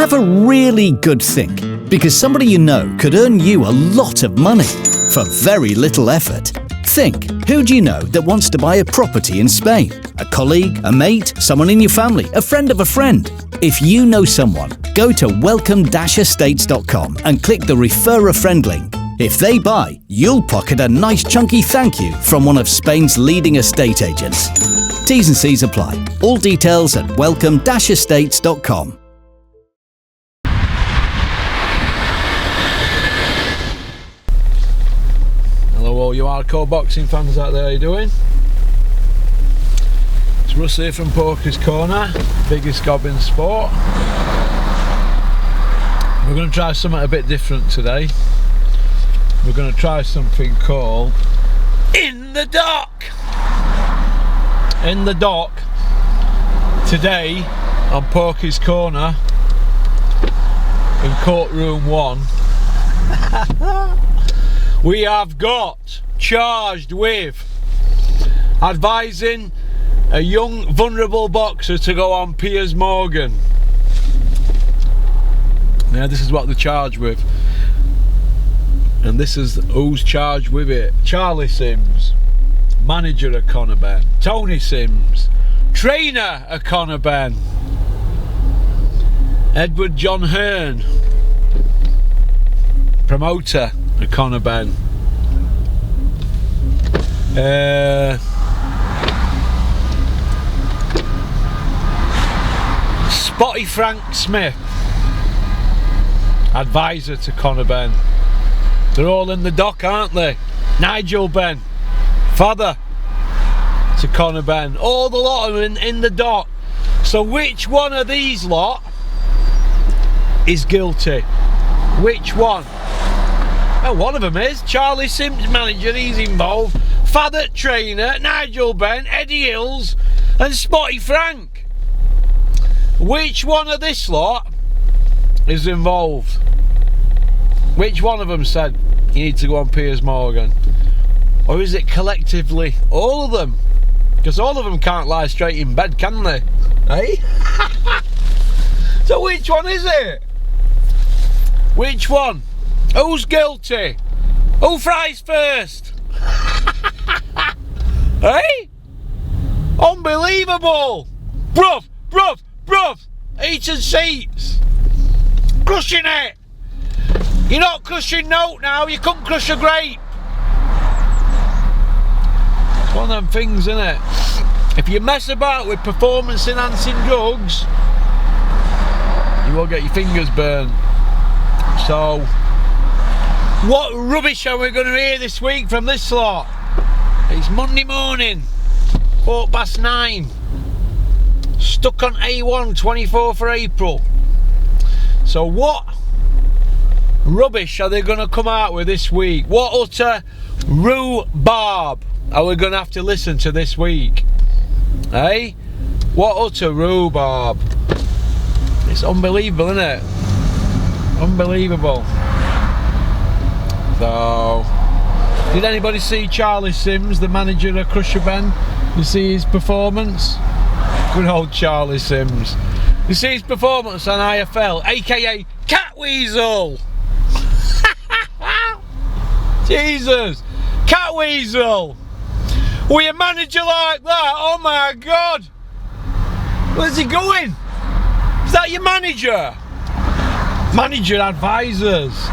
Have a really good think, because somebody you know could earn you a lot of money for very little effort. Think, who do you know that wants to buy a property in Spain? A colleague, a mate, someone in your family, a friend of a friend? If you know someone, go to welcome-estates.com and click the Refer a Friend link. If they buy, you'll pocket a nice chunky thank you from one of Spain's leading estate agents. T's and C's apply. All details at welcome-estates.com. Hello all you hardcore boxing fans out there, how you doing? It's Russ here from Poker's Corner, biggest gob in sport. We're going to try something a bit different today. We're going to try something called In the Dock! In the Dock, today on Poker's Corner in courtroom 1. We have got charged with advising a young vulnerable boxer to go on Piers Morgan. Now this is what they're charged with, and this is who's charged with it. Charlie Sims, manager of Conor Benn. Tony Sims, trainer of Conor Benn. Edward John Hearn, promoter of Conor Benn. Spotty Frank Smith, advisor to Conor Benn. They're all in the dock, aren't they? Nigel Benn, father to Conor Benn. All the lot of them in the dock. So which one of these lot is guilty? Which one? Well, one of them is. Charlie Sims, manager, he's involved. Father, trainer, Nigel Benn, Eddie Hills and Spotty Frank. Which one of this lot is involved? Which one of them said you need to go on Piers Morgan? Or is it collectively all of them? Because all of them can't lie straight in bed, can they? Eh? So which one is it? Which one? Who's guilty? Who fries first? Hey? Unbelievable! Bruv, bruv, bruv! Eating seats! Crushing it! You're not crushing note now, you couldn't crush a grape! It's one of them things, isn't it? If you mess about with performance enhancing drugs, you will get your fingers burnt. So, what rubbish are we going to hear this week from this lot? It's Monday morning, 9:15. Stuck on A1, 24th of April. So what rubbish are they going to come out with this week? What utter rhubarb are we going to have to listen to this week? Eh? What utter rhubarb. It's unbelievable, isn't it? Unbelievable. So, did anybody see Charlie Sims, the manager of KRUSHER Benn? You see his performance? Good old Charlie Sims. You see his performance on IFL, aka CATWEAZEL. Jesus, CATWEAZEL. With a manager like that, oh my God. Where's he going? Is that your manager? Manager advisors.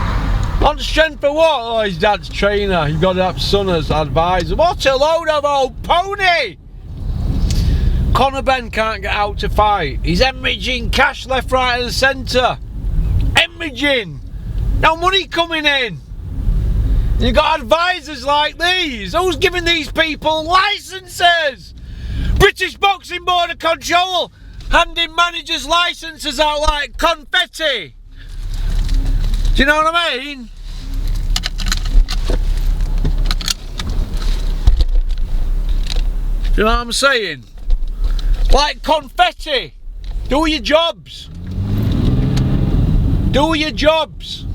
On strength for what? Oh, his dad's trainer. You've got to have son as advisor. What a load of old pony! Conor Benn can't get out to fight. He's hemorrhaging cash left, right and centre. Hemorrhaging. No money coming in. You've got advisors like these. Who's giving these people licences? British Boxing Board of Control handing managers licences out like confetti. Do you know what I mean? Do you know what I'm saying? Like confetti. Do your jobs. Do your jobs.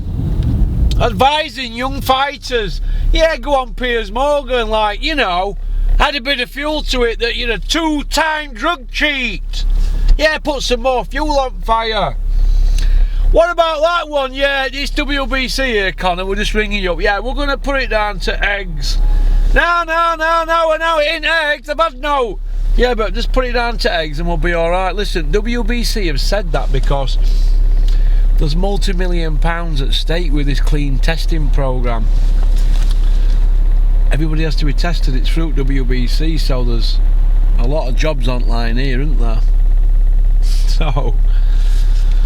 Advising young fighters. Yeah, go on Piers Morgan, like, you know, add a bit of fuel to it that you're a two-time drug cheat. Yeah, put some more fuel on fire. What about that one? Yeah, it's WBC here, Connor. We're just ringing you up. Yeah, we're going to put it down to eggs. No, it ain't eggs. I've had no. Yeah, but just put it down to eggs and we'll be alright. Listen, WBC have said that because there's multi-million pounds at stake with this clean testing programme. Everybody has to be tested. It's through WBC, so there's a lot of jobs online here, isn't there?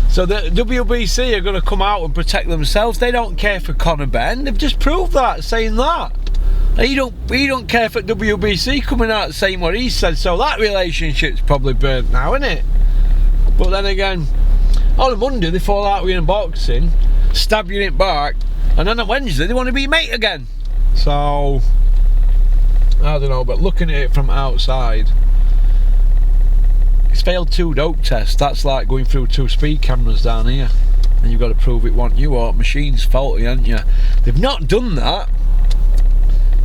So the WBC are going to come out and protect themselves. They don't care for Conor Benn. They've just proved that, saying that. He don't care for WBC coming out saying what he said. So that relationship's probably burnt now, isn't it? But then again, on a Monday they fall out with you in boxing, stab you in it back, and then on Wednesday they want to be mate again. So I don't know, but looking at it from outside, it's failed 2 dope tests. That's like going through 2 speed cameras down here, and you've got to prove it wasn't you or machine's faulty, haven't you? They've not done that.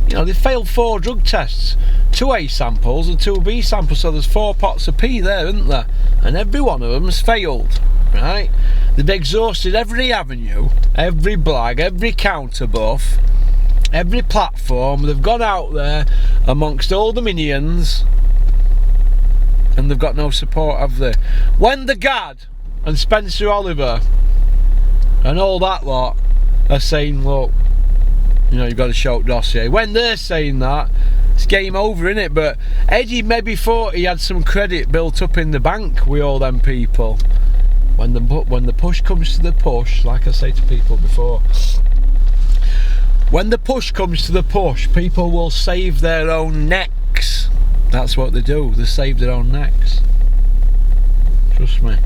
You know, they've failed 4 drug tests, 2 A samples and 2 B samples, so there's 4 pots of P there, isn't there? And every one of them's failed, right? They've exhausted every avenue, every blag, every counter buff, every platform. They've gone out there amongst all the minions, and they've got no support, have they? When the Gad and Spencer Oliver and all that lot are saying, look, you know, you've got a short dossier, when they're saying that, it's game over, innit? But Eddie maybe thought he had some credit built up in the bank with all them people. When the push comes to the push, like I say to people before, when the push comes to the push, people will save their own necks. That's what they do. They save their own necks. Trust me.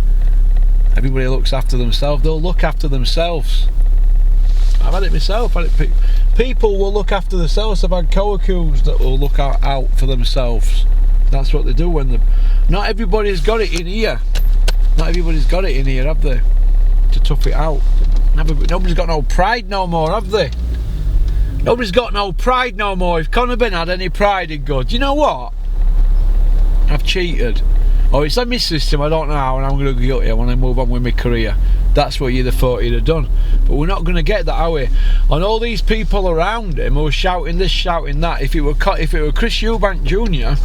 Everybody looks after themselves. They'll look after themselves. I've had it myself. People will look after themselves. I've had co-accused that will look out for themselves. That's what they do when they... Not everybody's got it in here. Not everybody's got it in here, have they? To tough it out. Nobody's got no pride no more, have they? Nobody's got no pride no more. If Conor Benn had any pride, he'd go, do you know what? I've cheated. Oh, it's in my system, I don't know how, and I'm going to be guilty when I move on with my career. That's what you'd have thought he'd have done. But we're not going to get that, are we? And all these people around him who are shouting this, shouting that, if it were Chris Eubank Jr.,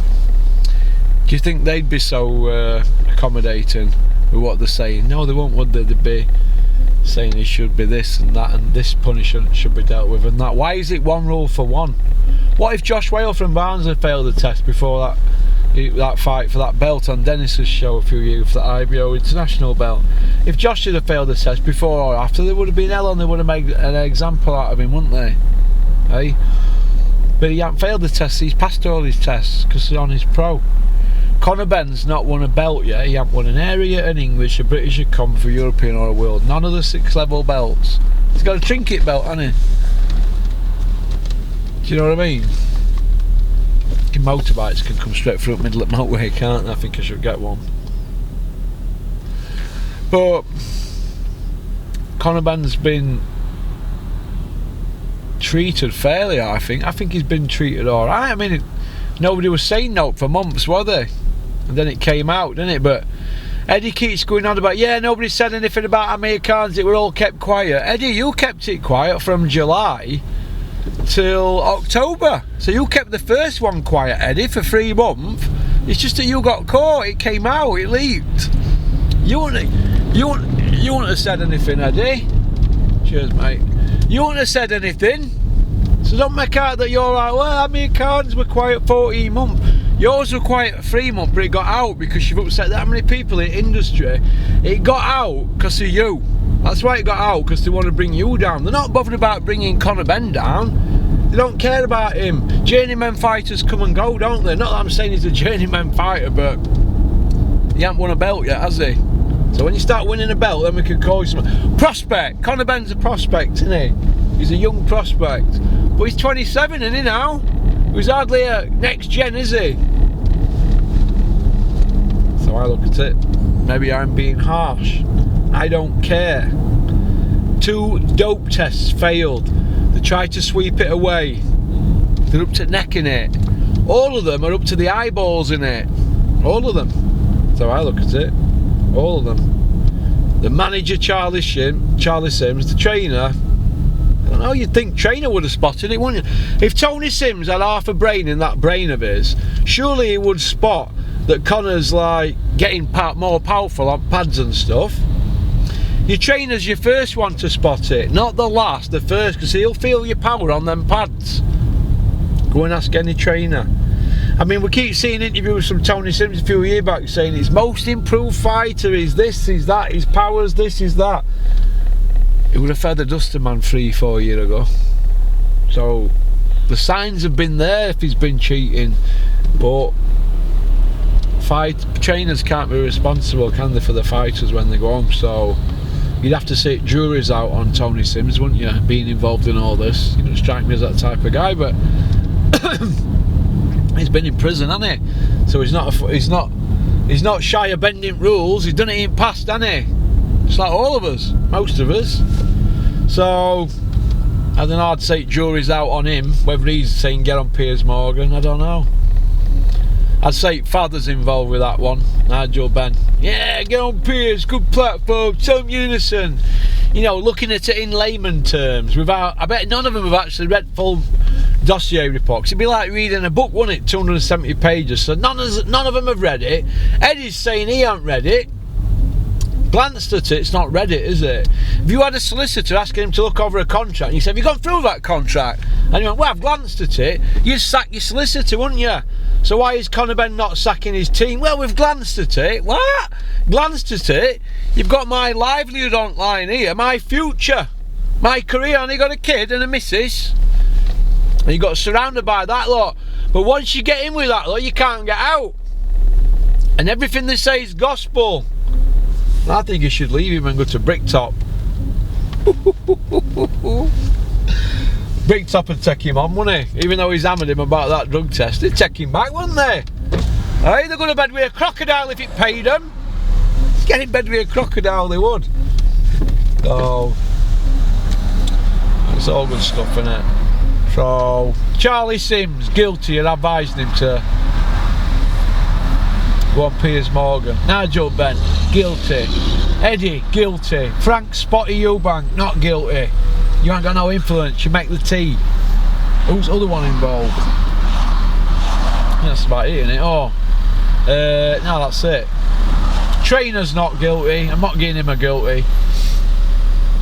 do you think they'd be so accommodating with what they're saying? No, they won't, would they? They'd be saying he should be this and that, and this punishment should be dealt with and that. Why is it one rule for one? What if Josh Whale from Barnes had failed the test before that fight for that belt on Dennis's show a few years, for that IBO international belt? If Josh had failed the test before or after, there would have been hell, and they would have made an example out of him, wouldn't they? Hey? But he hasn't failed the test. He's passed all his tests because he's on his pro. Conor Benn's not won a belt yet. He hasn't won an area, an English, a British, a Com for European or a World. None of the 6 level belts. He's got a trinket belt, hasn't he? Do you know what I mean? Motorbikes can come straight through the middle of the motorway, can't they? I think I should get one. But Conor Benn's been treated fairly, I think. I think he's been treated alright. I mean, nobody was saying no for months, were they? And then it came out, didn't it? But Eddie keeps going on about, yeah, nobody said anything about Amir Khan's, it were all kept quiet. Eddie, you kept it quiet from July till October. So you kept the first one quiet, Eddie, for 3 months. It's just that you got caught, it came out, it leaked. You wouldn't have said anything, Eddie. Cheers, mate. You wouldn't have said anything. So don't make out that you're like, well, Amir Khan's were quiet 14 months. Yours were quiet 3 months, but it got out because you've upset that many people in the industry. It got out because of you. That's why it got out, because they want to bring you down. They're not bothered about bringing Conor Benn down. They don't care about him. Journeyman fighters come and go, don't they? Not that I'm saying he's a journeyman fighter, but he hasn't won a belt yet, has he? So when you start winning a belt, then we can call you some prospect. Conor Benn's a prospect, isn't he? He's a young prospect. But he's 27, isn't he now? He's hardly a next gen, is he? So I look at it. Maybe I'm being harsh. I don't care. 2 dope tests failed. They tried to sweep it away. They're up to neck in it. All of them are up to the eyeballs in it. All of them. So I look at it. All of them. The manager, Charlie Sims, the trainer, I don't know, you'd think trainer would have spotted it, wouldn't you? If Tony Sims had half a brain in that brain of his, surely he would spot that Connor's like getting more powerful on pads and stuff. Your trainer's your first one to spot it, not the last, the first, because he'll feel your power on them pads. Go and ask any trainer. I mean, we keep seeing interviews from Tony Sims a few years back saying he's most improved fighter, he's this, he's that, his powers this, he's that. He would have fed a duster man 3-4 years ago. So the signs have been there if he's been cheating, but trainers can't be responsible, can they, for the fighters when they go home? So you'd have to say jury's out on Tony Sims, wouldn't you, being involved in all this? You don't strike me as that type of guy, but he's been in prison, hasn't he? So he's not shy of bending rules. He's done it in the past, hasn't he? It's like all of us, most of us. So I don't know, I'd say jury's out on him, whether he's saying get on Piers Morgan, I don't know. I'd say father's involved with that one, Nigel Benn. Yeah, get on Piers, good platform, some unison. You know, looking at it in layman terms, without, I bet none of them have actually read full dossier reports. It'd be like reading a book, wouldn't it? 270 pages. So none of them have read it. Eddie's saying he hasn't read it. Glanced at it, it's not read it, is it? If you had a solicitor asking him to look over a contract and you said, have you gone through that contract? And he went, well, I've glanced at it, you'd sack your solicitor, wouldn't you? So why is Conor Benn not sacking his team? Well, we've glanced at it. What? Glanced at it? You've got my livelihood on line here, my future, my career. I only got a kid and a missus, and you got surrounded by that lot. But once you get in with that lot, you can't get out, and everything they say is gospel. I think you should leave him and go to Bricktop. Bricktop would take him on, wouldn't he? Even though he's hammered him about that drug test, they'd take him back, wouldn't they? Hey, they'd go to bed with a crocodile if it paid them. Get in bed with a crocodile, they would. So, it's all good stuff, isn't it? So, Charlie Sims, guilty, you're advising him to go on Piers Morgan. Nigel Benn, guilty. Eddie, guilty. Frank Spotty Eubank, not guilty. You ain't got no influence, you make the tea. Who's the other one involved? That's about it, isn't it? Oh, no, that's it. Trainer's not guilty. I'm not giving him a guilty.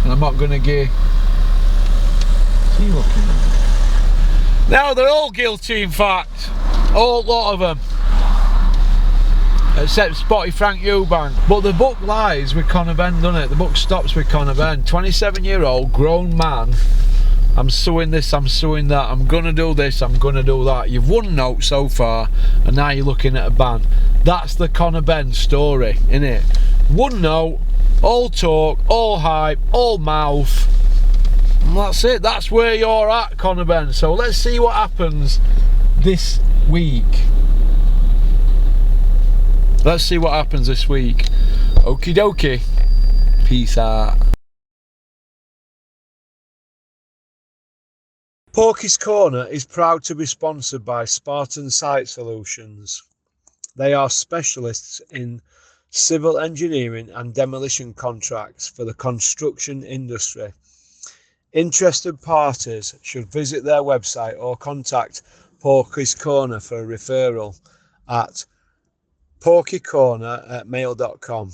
And I'm not going to give... What's he looking at? No, they're all guilty, in fact. A lot of them. Except Spotty Frank Eubank. But the book lies with Conor Benn, doesn't it? The book stops with Conor Benn. 27-year-old grown man. I'm suing this, I'm suing that, I'm gonna do this, I'm gonna do that. You've one note so far, and now you're looking at a ban. That's the Conor Benn story, innit? One note, all talk, all hype, all mouth. And that's it, that's where you're at, Conor Benn. So let's see what happens this week. Let's see what happens this week. Okie dokie. Peace out. Porky's Corner is proud to be sponsored by Spartan Site Solutions. They are specialists in civil engineering and demolition contracts for the construction industry. Interested parties should visit their website or contact Porky's Corner for a referral at porkycorner@mail.com.